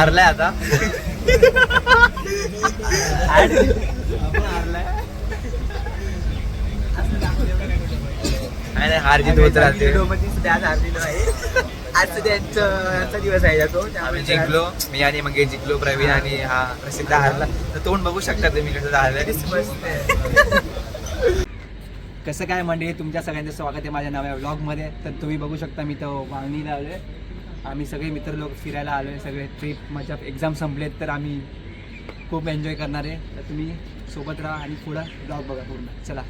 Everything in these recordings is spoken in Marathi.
हारलाय आता. हारलाय. हार जीत होत राहते. आज त्यांचा दिवस आहे तो. आम्ही जिंकलो. मी आणि मंगेश जिंकलो. प्रवीण आणि हा प्रसिद्ध हारला. तर तोंड बघू शकता तुम्ही कसं हारलंय. कसं काय मंडळी, तुमच्या सगळ्यांचं स्वागत आहे माझ्या नव्या व्लॉगमध्ये. तर तुम्ही बघू शकता मी तो वांगणीला आलो आहे. आम्ही सगळे मित्र लोक फिरायला आलो आहे. सगळे ट्रिप माझ्या एक्झाम संपलेत तर आम्ही खूप एन्जॉय करणार आहे. तर तुम्ही सोबत राहा आणि पुढं व्लॉग बघा पूर्ण. चला.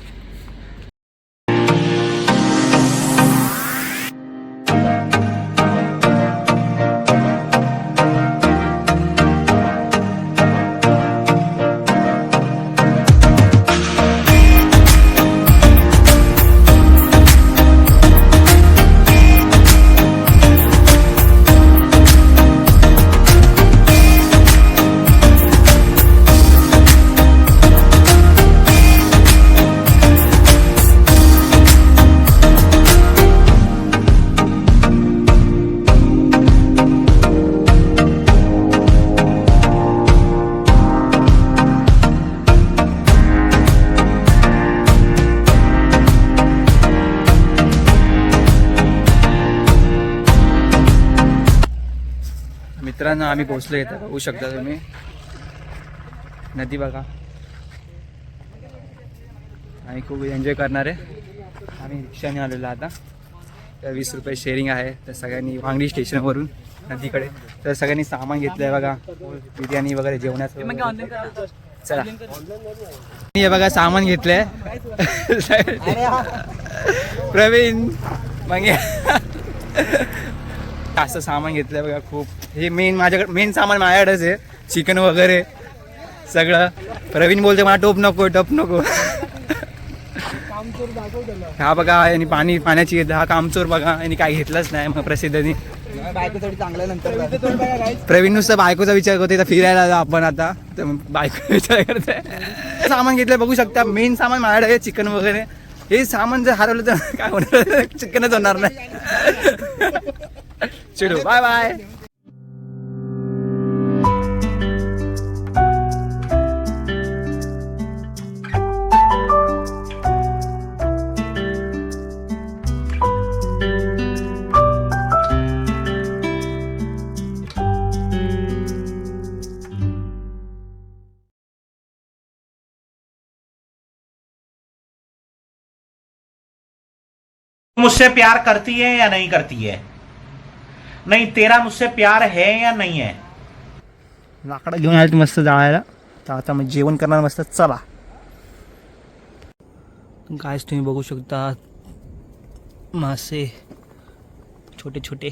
मित्रांनो आम्ही पोहोचलो इथं. बघू शकता तुम्ही नदी बघा. आम्ही खूप एन्जॉय करणार आहे. आम्ही रिक्षाने आलेलो आता. तर 20 रुपये शेअरिंग आहे. तर सगळ्यांनी वांगडी स्टेशनवरून नदीकडे. तर सगळ्यांनी सामान घेतलं आहे बघा. बिर्याणी वगैरे जेवणाचं. चला. हे बघा सामान घेतलंय. प्रवीण मग असं सामान घेतलंय बघा खूप. हे मेन सामान माझ्याकडेच आहे. चिकन वगैरे सगळं. प्रवीण बोलते मला टोप नको. हा बघा यांनी पाण्याची हा कामचोर बघा. यांनी काय घेतलंच नाही. मग प्रसिद्धनी बायकोसाठी चांगल्या नंतर प्रवीण नुसतं बायकोचा विचार करते. तर फिरायला जा आपण आता. तर बायको विचार करते. सामान घेतलंय बघू शकता. मेन सामान माझ्याकडे आहे चिकन वगैरे. हे सामान जर हरवलं तर काय होणार. चिकनच होणार नाही. चलो बाय बाय. मुझसे प्यार करती है या नहीं करती है? नहीं, तेरा मुझसे प्यार है या नहीं है? लाकडं घेऊन आले मस्त जाळायला. तर आता मग जेवण करणार मस्त. चला. गायस तुम्ही बघू शकता मासे छोटे छोटे.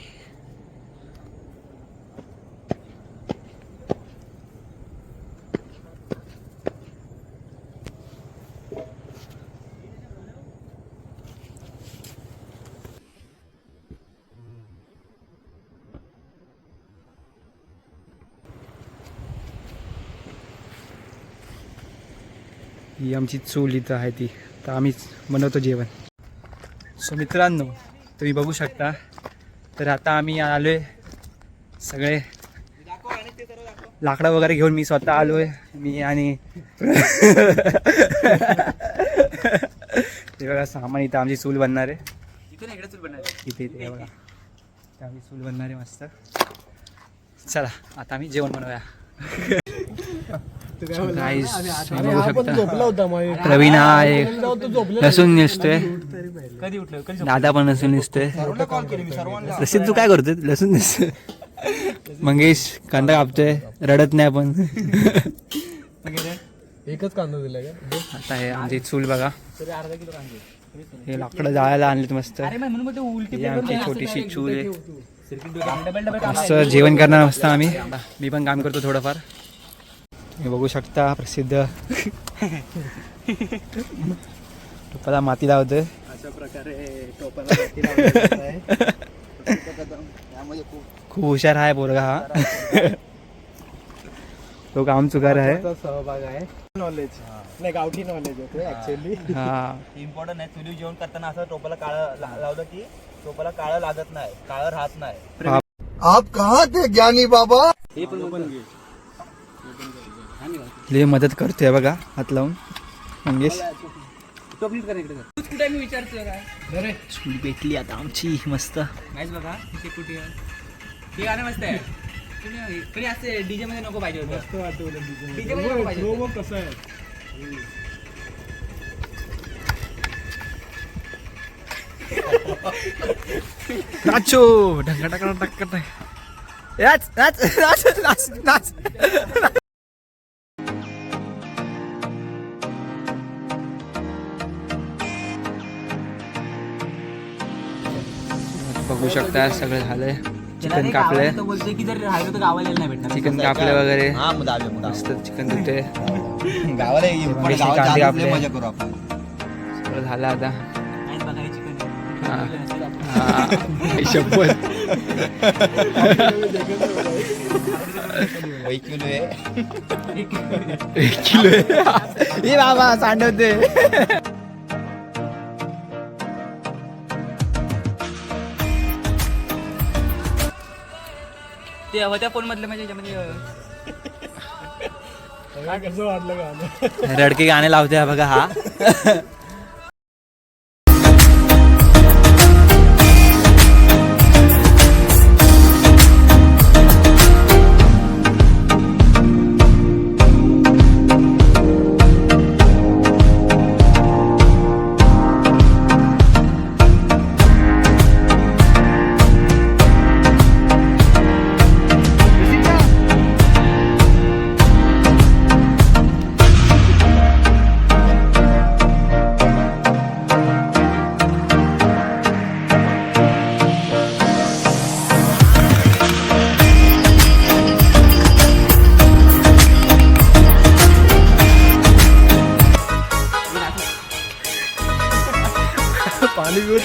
ही आमची चूल इथं आहे ती. तर आम्हीच बनवतो जेवण. सो मित्रांनो तुम्ही बघू शकता. तर आता आम्ही आलो आहे सगळे लाकडं वगैरे घेऊन. मी स्वतः आलो आहे. मी आणि ते बघा सामान इथं आमची चूल बनणार आहे. इकडे चूल बनणार आहे. इथे बघा आमची चूल बनणार आहे मस्त. चला आता आम्ही जेवण बनवूया. प्रवीण हा लसूण निसतोय. दादा पण लसूण निसतोय. प्रसिद्ध तू काय करतोय. लसूण निसतोय. मंगेश कांदा कापतोय. रडत नाही आपण. एकच कांदा दिलाय का? आता हे आमची चूल बघा. हे लाकडं जाळायला आणलेत मस्त. ही आमची छोटीशी चूल आहे. मस्त जेवण करणार मस्त आम्ही. मी पण काम करतो थोडंफार. हे बघू शकता प्रसिद्ध टोपाला माती लावतोय. अशा प्रकारे टोपाला माती लावतोय. खूप हुशार आहे पोरगा हा. तो काम चुकार आहे. सहभाग आहे. नॉलेज नाही गावठी नॉलेज होते ऍक्च्युअली. हा इम्पॉर्टंट आहे. चुली जेवण करताना असं टोपाला काळं लावलं की टोपाला काळं लागत नाही, काळं राहत नाही. आप कहाँ थे ज्ञानी बाबा? लय मदत करतोय बघा हात लावून मंगेश. कुठे मी विचारतोय काय स्कूल भेटली आता आमची मस्त. मॅच बघा ते कुठे ते गाणं मस्त आहे. कधी असते डीजे मध्ये नको पाहिजे होतं. मस्त वाटवलं DJ मध्ये नको पाहिजे होतं. कसं आहे नाचो ढंगा टाका टाकत नाही. नाच नाच नाच नाच नाच. बघू शकता सगळं झालंय. चिकन कापले. तो बोलतोय की जर राहिलो तर गावाला यायला नाही भेटणार. चिकन कापले वगैरे मस्त चिकन धुते. कांदे कापले. सगळं झालं आता. आणि बघा हे चिकन शपथ एक किलो हे बाबा सांडवते. ते होत्या फोन मधलं म्हणजे याच्यामध्ये कसं वाटलं गाणं. रडके गाणे लावते बघा हा. पाणी पिऊन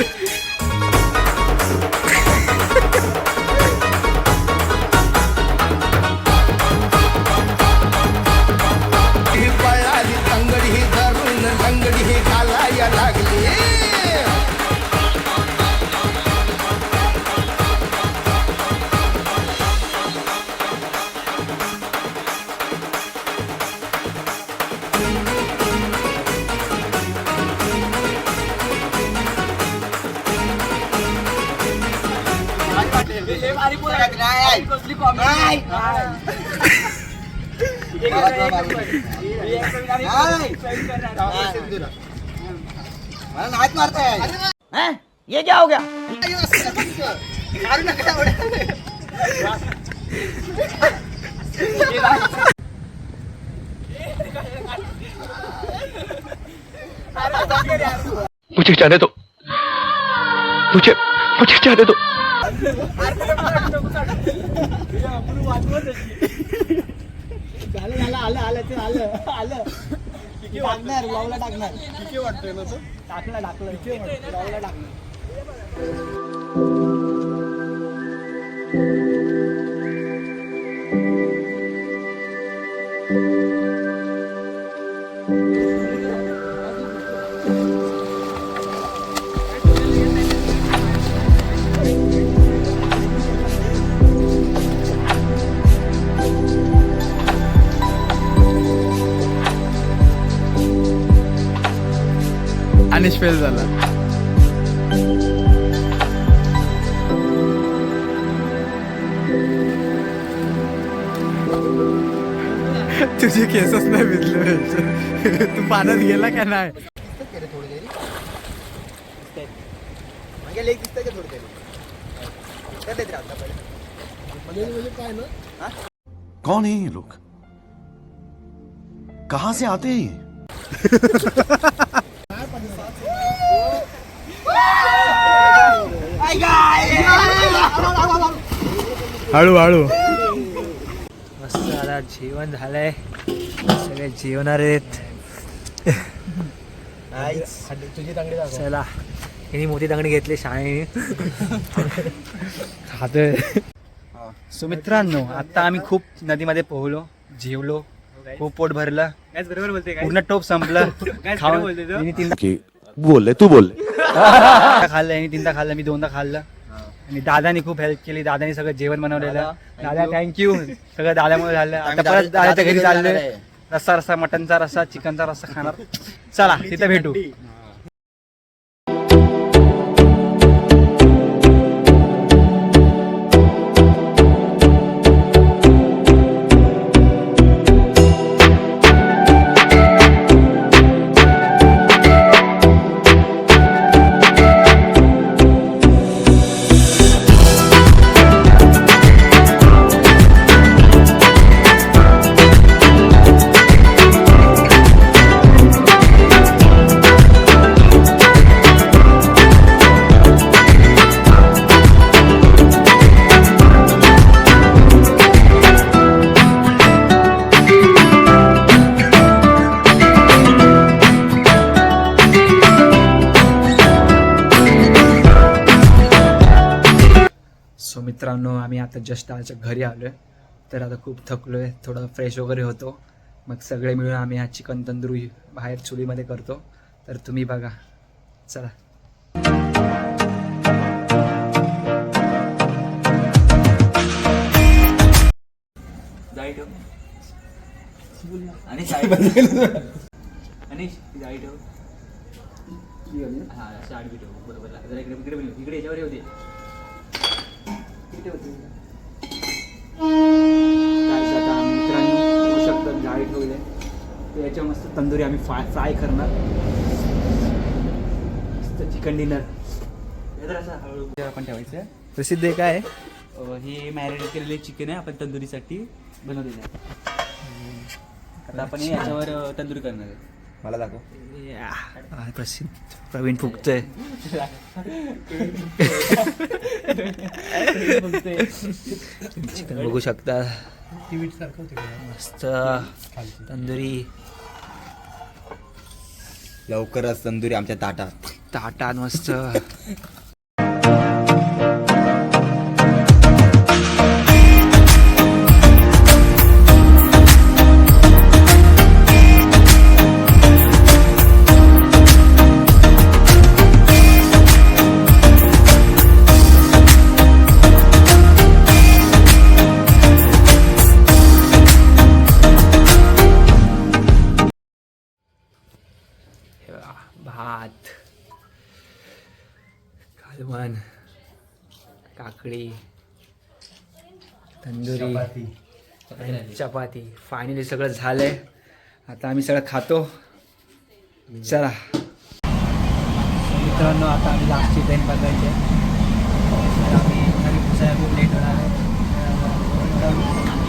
ये क्या हो गया. मुझे जाने दो. मुझे जाने दो. आलं टाकणार लावला टाकणार किती वाटतंय ना तो टाकला किती वाटतं लावला टाकणार. अनिश फेल झाला. तुझे केसच नाही भिजले. तू पाण्यात गेला का नाही. कौन है ये लोग? कहां से आते हैं ये? हळू हळू मस्त आता जेवण झालंय. सगळे जेवणार आहेत. तुझी तांगडी दाखव. चला यांनी मोठी तांगडी घेतली शाळेने खातोय. सो मित्रांनो आता आम्ही खूप नदीमध्ये पोहलो, जेवलो, खूप पोट भरलं, बरोबर बोलते काय पूर्ण टोप संपलं. खाऊन बोलते तो? यांनी तीनदा कि बोल तू बोल खाल्लं, यांनी तीनदा खाल्लं, मी दोनदा खाल्लं. आणि दादानी खूप हेल्प केली. दादानी सगळं जेवण बनवलेलं. दादा थँक्यू. सगळं दादामुळे झालं. आता परत दादाच्या घरी चाललोय. रस्सा मटनचा रस्सा, चिकनचा रस्सा खाणार. चला तिथे भेटू. सो मित्रांनो, आम्ही आता जस्ट आमच्या घरी आलोय. तर आता खूप थकलोय, थोडं फ्रेश वगैरे होतो. मग सगळे मिळून आम्ही हा चिकन तंदुरी बाहेर चुलीमध्ये करतो. तर तुम्ही बघा. चला. जाई ठेव आणि जाई ठेव. हा असं आडवी ठेव. बरोबर. जरा इकडे इकडे पण इकडे याच्यावर होते. आता आम्ही मित्रांनो बघू शकतो जाळी ठेवले. तर याच्यावर मस्त तंदुरी आम्ही फ्राय करणार. मस्त चिकन डिनर. आपण ठेवायचं. प्रसिद्ध आहे काय? हे मॅरिनेट केलेले चिकन आहे. आपण तंदुरीसाठी बनवलेलं आहे. आता आपण हे याच्यावर तंदुरी करणार आहे. मला दाखव. प्रसिद्ध प्रवीण फुगतोय. चिकन बघू शकता. मस्त तंदुरी. लवकरच तंदुरी आमच्या ताटात मस्त. भात, कालवण, काकडी, तंदुरी, चपाती. फायनली सगळं झालंय. आता आम्ही सगळं खातो. चला मित्रांनो, आता आम्ही लास्टची ट्रेन बघायची. आम्ही घरी पोचायला खूप लेट होणार आहे.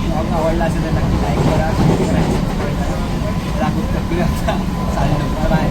ब्लॉग आवडला असेल तर नक्की लाईक करा. खूप थकलो आता. चालेल. बाय.